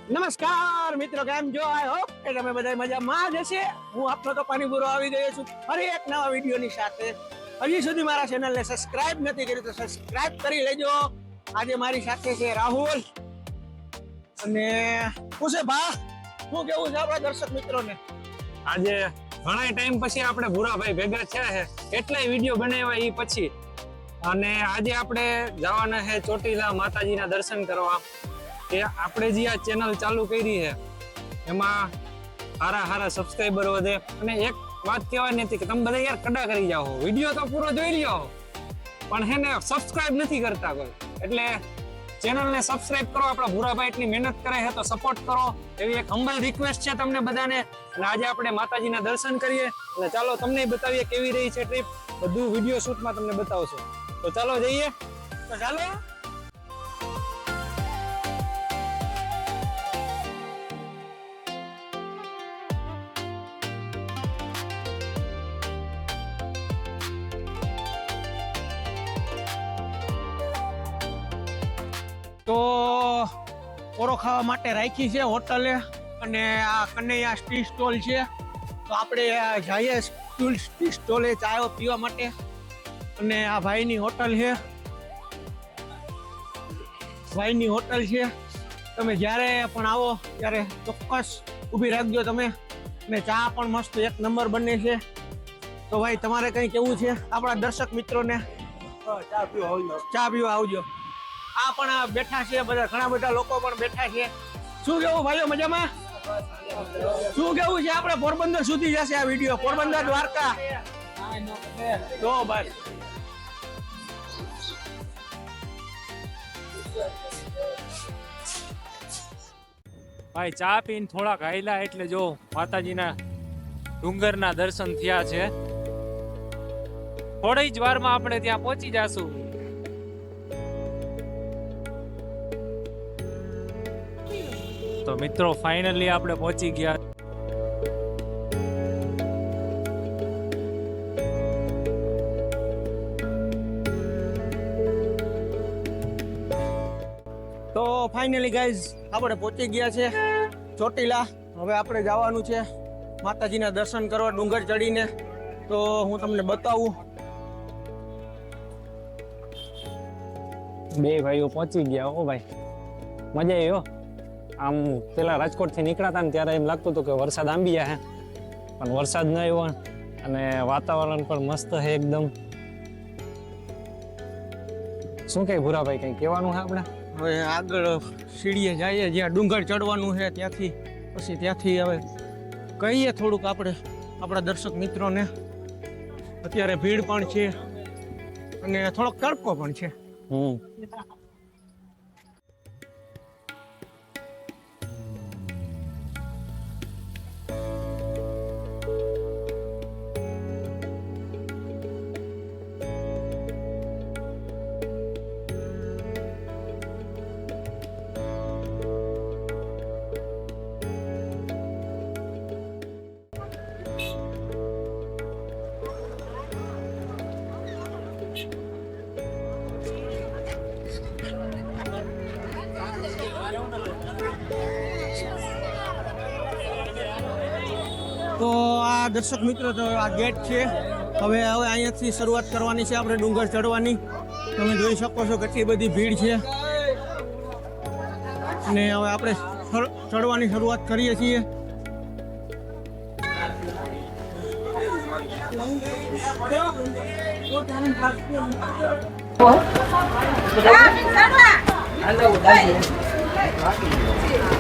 નમસ્કાર મિત્રો, કેમ છો? આઈ હોપ કે તમે બધા મજામાં જ હશે. હું આપનો તો પાણીપુરો આવી ગયો છું ફરી એક નવા વિડીયોની સાથે. હજી સુધી મારા ચેનલને સબસ્ક્રાઇબ નથી કરી તો સબસ્ક્રાઇબ કરી લેજો. આજે મારી સાથે છે રાહુલ અને ભા. શું કેવું છે આપણા દર્શક મિત્રોને? આજે ઘણા ટાઈમ પછી આપણે ભૂરાભાઈ ભેગા થયા છે, કેટલાય વિડીયો બનાવ્યા એ પછી, અને આજે આપણે જવાના છે ચોટીલા માતાજીના દર્શન કરવા. કે આપણે જે આ ચેનલ ચાલુ કરી છે એમાં હારા સબસ્ક્રાઈબર વધે. અને એક વાત કહેવાની હતી કે તમે બધા યાર કડા કરી જાઓ, વિડીયો તો પૂરો જોઈ લ્યો પણ હે ને સબસ્ક્રાઇબ નથી કરતા કોઈ. એટલે ચેનલને સબસ્ક્રાઇબ કરો, આપણા ભૂરાભાઈ એટલી મહેનત કરે છે તો સપોર્ટ કરો એવી એક હમ્બલ રિક્વેસ્ટ છે તમને બધાને. અને આજે આપણે માતાજીના દર્શન કરીએ અને ચાલો તમને બતાવીએ કેવી રહી છે ટ્રીપ. બધું વિડીયો શૂટમાં તમને બતાવશો. તો ચાલો જઈએ. તો ચાલો. તો ઓરો ખાવા માટે રાખી છે હોટલે, અને આ કનૈયા ટી સ્ટોલ છે. તો આપણે જઈએ ટી સ્ટોલે ચાયો પીવા માટે. અને આ ભાઈની હોટલ છે, તમે જ્યારે પણ આવો ત્યારે ચોક્કસ ઊભી રાખજો તમે. અને ચા પણ મસ્ત એક નંબર બને છે. તો ભાઈ તમારે કંઈ કેવું છે આપણા દર્શક મિત્રોને? ચા પીવા આવજો. આ પણ બેઠા છે બધા, ઘણા બધા લોકો પણ બેઠા છે. શું કેવું ભાઈઓ, મજામાં? શું કેવું છે? આપણે પોરબંદર સુધી જશે આ વિડીયો, પોરબંદર દ્વારકા. તો બસ ભાઈ ચા પીને થોડાક હાયલા એટલે જો માતાજીના ડુંગરના દર્શન થયા છે. થોડી જ વારમાં આપણે ત્યાં પહોંચી જાશું. તો મિત્રો ફાઇનલી આપણે પહોંચી ગયા. તો ફાઇનલી ગાઈઝ આપણે પહોંચી ગયા છે ચોટીલા. હવે આપણે જવાનું છે માતાજીના દર્શન કરવા ડુંગર ચડીને. તો હું તમને બતાવું. બે ભાઈઓ પહોંચી ગયા. ઓ ભાઈ મજા આવી હો. આમ પેલા રાજકોટ થી નીકળ્યા હતા ને ત્યારે એમ લાગતું હતું કે વરસાદ આંબી જાય, પણ વરસાદ ન આવ્યો અને વાતાવરણ પણ મસ્ત છે એકદમ. શું કઈ ભૂરાભાઈ કઈ કહેવાનું છે આપણે? હવે આગળ સીડીએ જઈએ, જ્યાં ડુંગર ચડવાનું છે ત્યાંથી. પછી ત્યાંથી હવે કહીએ થોડુંક આપણે આપણા દર્શક મિત્રોને. અત્યારે ભીડ પણ છે અને થોડોક તડકો પણ છે. તો આ દર્શક મિત્રો, તો આ ગેટ છે. હવે અહીંયાથી શરૂઆત કરવાની છે આપણે ડુંગર ચડવાની. તમે જોઈ શકો છો કેટલી બધી ભીડ છે. અને હવે આપણે ચડવાની શરૂઆત કરીએ છીએ.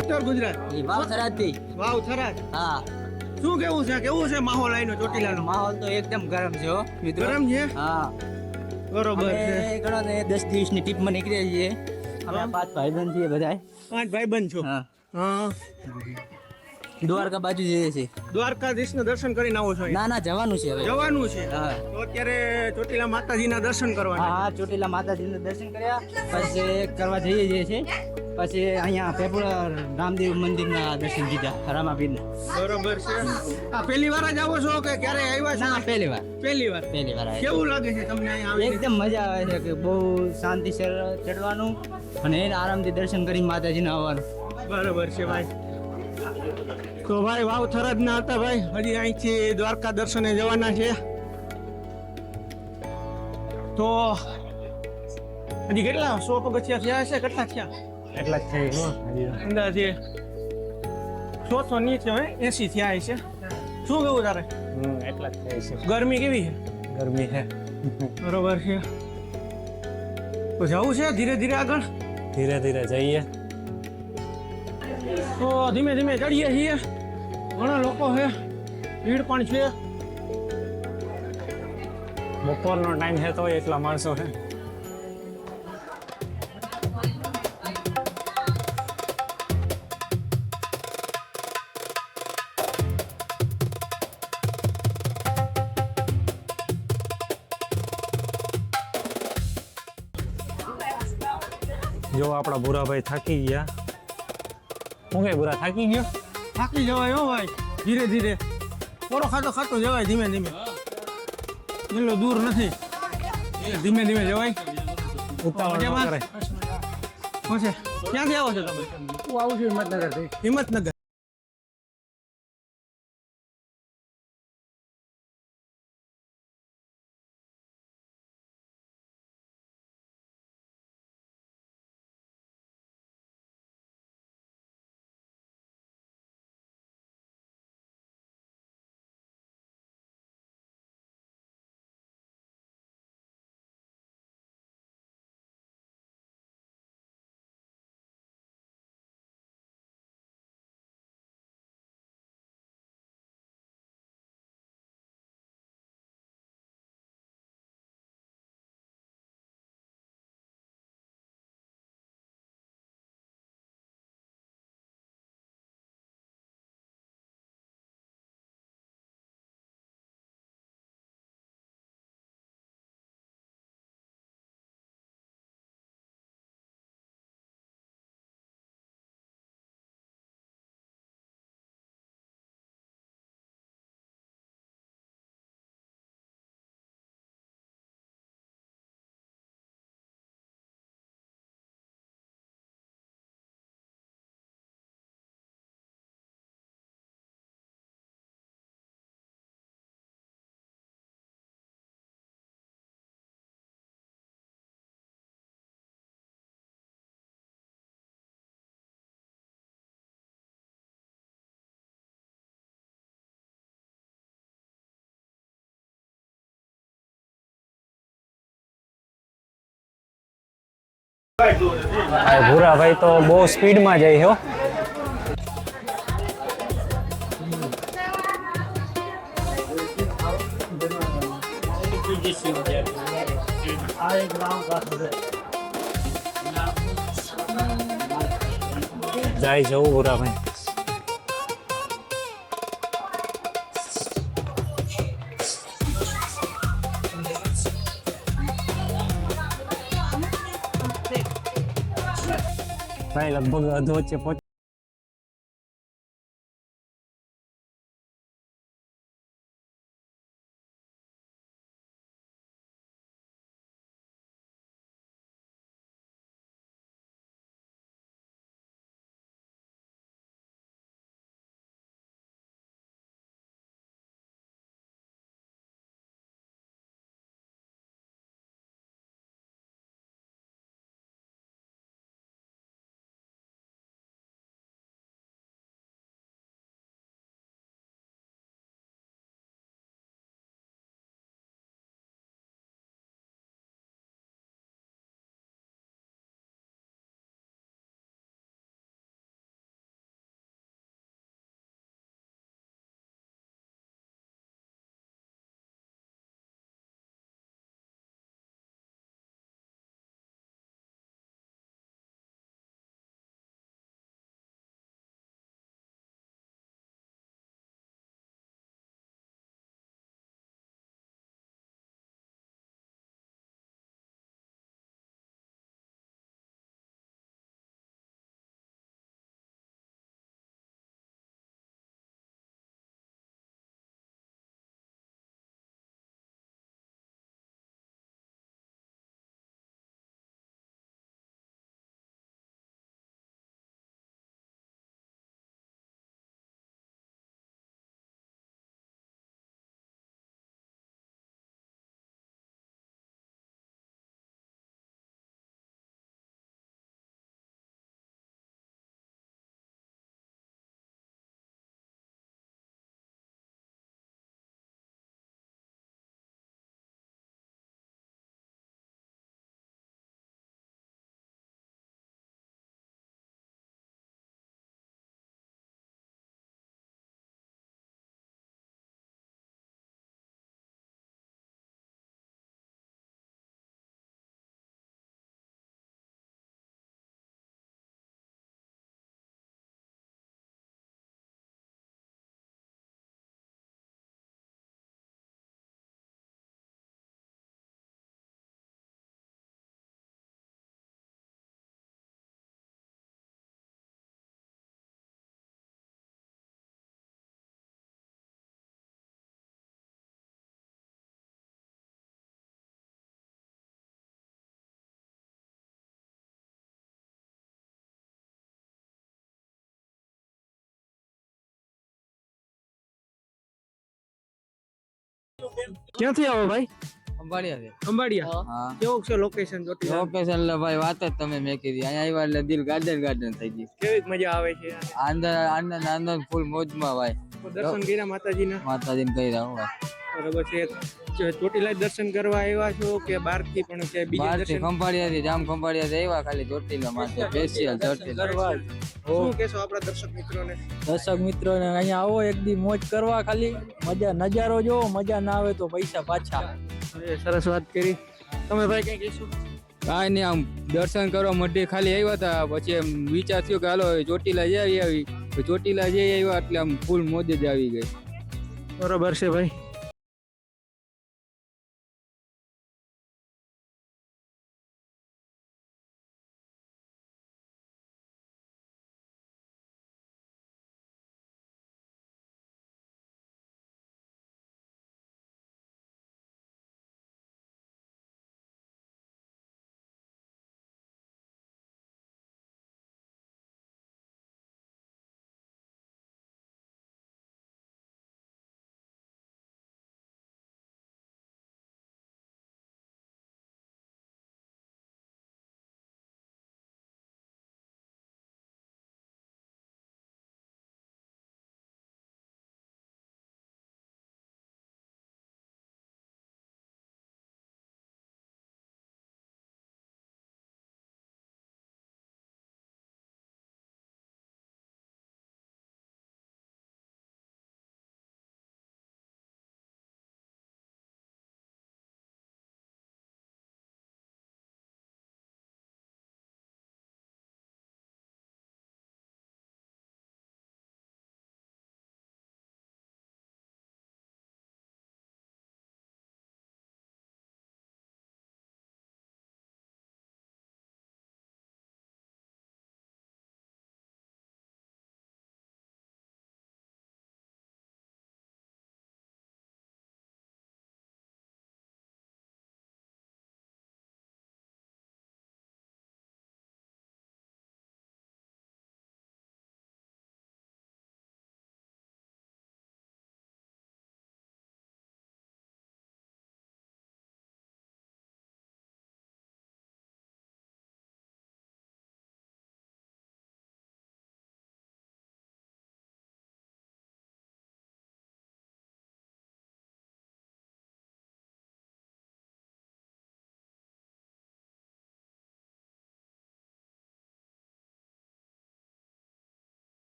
ઉત્તર ગુજરાત, વાવ થરાદ. હા, શું કેવું છે માહોલ આઈનો ચોટીલાનો? માહોલ તો એકદમ ગરમ છે હો મિત્રો. ગરમ છે? હા બરોબર છે. ઘણો ને 10 દિવસની ટ્રીપમાં નીકળ્યા છીએ અમે. 5 ભાઈબંધ છીએ બધાય. 5 ભાઈબંધ છો? હા, હા. દ્વારકા બાજુ જઈએ છીએ. દ્વારકાધીશના દર્શન કરીને આવો છો? ના ના, જવાનું છે હવે. જવાનું છે. હા, તો અત્યારે ચોટીલા માતાજીના દર્શન કરવાના. હા, ચોટીલા માતાજીના દર્શન કર્યા પછી કરવા જઈએ છીએ. પછી અહીંયા પેપર રામદેવ મંદિરના દર્શન દીધા, રામાપીરના. બરોબર છે. આ પહેલી વાર જ આવો છો કે ક્યારે આવ્યા છો? ના, પહેલી વાર આવ્યા. કેવું લાગે છે તમને અહીંયા આવીને? એકદમ મજા આવે છે કે બહુ શાંતિસર ચડવાનું અને આરામથી દર્શન કરી માતાજીને આવવાનું. બરોબર છે ભાઈ. તો ભાઈ વાવ થરાદ ના હતા ભાઈ, હજી અહીંથી દ્વારકા દર્શને જવાના છે. તો હજી કેટલા 100 પગથિયા થયા હશે, કેટલા થયા એટલા જ થઈ ગયો હજી તો. અંદાજે 100 નીચે હોય 80 થયા હશે. શું કેવું તારે? એટલા જ થઈ છે. ગરમી કેવી છે? ગરમી છે. બરોબર છે. તો જવું છે ધીરે ધીરે આગળ. ધીરે ધીરે જઈએ. તો ધીમે ધીમે ચડીએ છીએ. ઘણા લોકો છે, ભીડ પણ છે. બપોરનો ટાઈમ છે તો એટલા માણસો છે. જો આપણા ભૂરાભાઈ થાકી ગયા. હું કઈ ભૂરા થાકી ગયો? થાકી જવાય હો ભાઈ, ધીરે ધીરે. થોડો ખાતો ખાતો જવાય ધીમે ધીમે. એટલો દૂર નથી, ધીમે ધીમે જવાય. ઉતાવળ ન મજામાં? કરે. શું છે? ક્યાંથી આવો છો તમે? હું આવું છું હિંમતનગરથી. હિંમતનગર. ભૂરાભાઈ તો બહુ સ્પીડમાં જાય હો. જાય જવું ભૂરાભાઈ. ભાઈ લગભગ અધ વચ્ચે પહોંચ ક્યાંથી આવો ભાઈ? અંબાડિયા ખંભાળિયા. હા કેવું છે લોકેશન ચોટીલા? લોકેશન એટલે ભાઈ વાત જ તમે મેં કીધી અહીંયા આવ્યા એટલે દિલ ગાર્ડન ગાર્ડન થઈ ગઈ કેવી મજા આવે છે? આનંદ આનંદ આનંદ ફૂલ મોજમાં ભાઈ દર્શન કર્યા માતાજીના? માતાજીને કહી રહ્યા ભાઈ બરોબર છે. ચોટીલા દર્શન કરવા આવ્યા છો કે બહાર થી પણ કે બીજા બહારથી દર્શન? ખંભાળિયાથી જામ ખંભાળિયાથી આવ્યા ખાલી ચોટીલા માટે સ્પેશિયલ ચોટીલા શું કહેશો આપણા દર્શક મિત્રોને? દર્શક મિત્રોને અહીંયા આવો એક દી મોજ કરવા, ખાલી મજા નજારો જોવો, મજા ના આવે તો પૈસા પાછા. સરસ વાત કરી. તમે ભાઈ કઈ કહેશો? કાંઈ નહીં આમ દર્શન કરવા માટે ખાલી આવ્યા હતા પછી એમ વિચાર થયો કે હાલો હવે ચોટીલા જઈ આવી તો ચોટીલા જઈ આવ્યા એટલે આમ ફૂલ મોજ જ આવી ગઈ. બરોબર છે ભાઈ.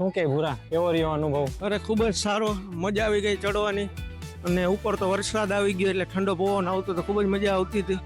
શું કે ભૂરા કેવો રહ્યો અનુભવ? અરે ખૂબ જ સારો, મજા આવી ગઈ ચડવાની. અને ઉપર તો વરસાદ આવી ગયો એટલે ઠંડો પવન આવતો તો ખૂબ જ મજા આવતી હતી.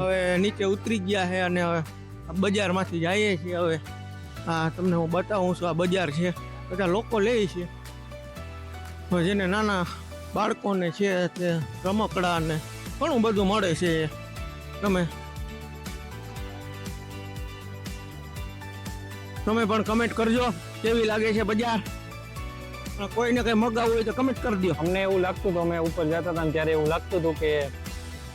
હવે નીચે ઉતરી ગયા છે અને હવે બજારમાંથી જઈએ છીએ. હવે હા તમને હું બતાવું છું, આ બજાર છે, બધા લોકો લે છે. હવે જેને નાના બાળકોને છે તે રમકડા ને ઘણું બધું મળે છે. તમે પણ કમેન્ટ કરજો કેવી લાગે છે બજાર. કોઈને કઈ મગાવવું હોય તો કમેન્ટ કરી દો. અમને એવું લાગતું હતું, અમે ઉપર જતા હતા ને ત્યારે એવું લાગતું હતું કે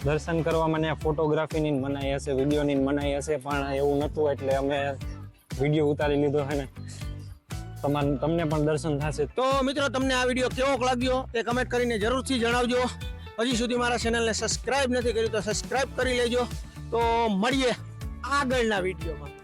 દર્શન કરવામાં ને ફોટોગ્રાફીની મનાઈ હશે, વિડીયોની મનાઈ હશે, પણ એવું નહોતું. એટલે અમે વિડીયો ઉતારી લીધો છે ને તમને પણ દર્શન થશે. તો મિત્રો તમને આ વિડીયો કેવો લાગ્યો તે કમેન્ટ કરીને જરૂરથી જણાવજો. હજી સુધી મારા ચેનલને સબસ્ક્રાઇબ નથી કર્યું તો સબસ્ક્રાઇબ કરી લેજો. તો મળીએ આગળના વિડીયોમાં.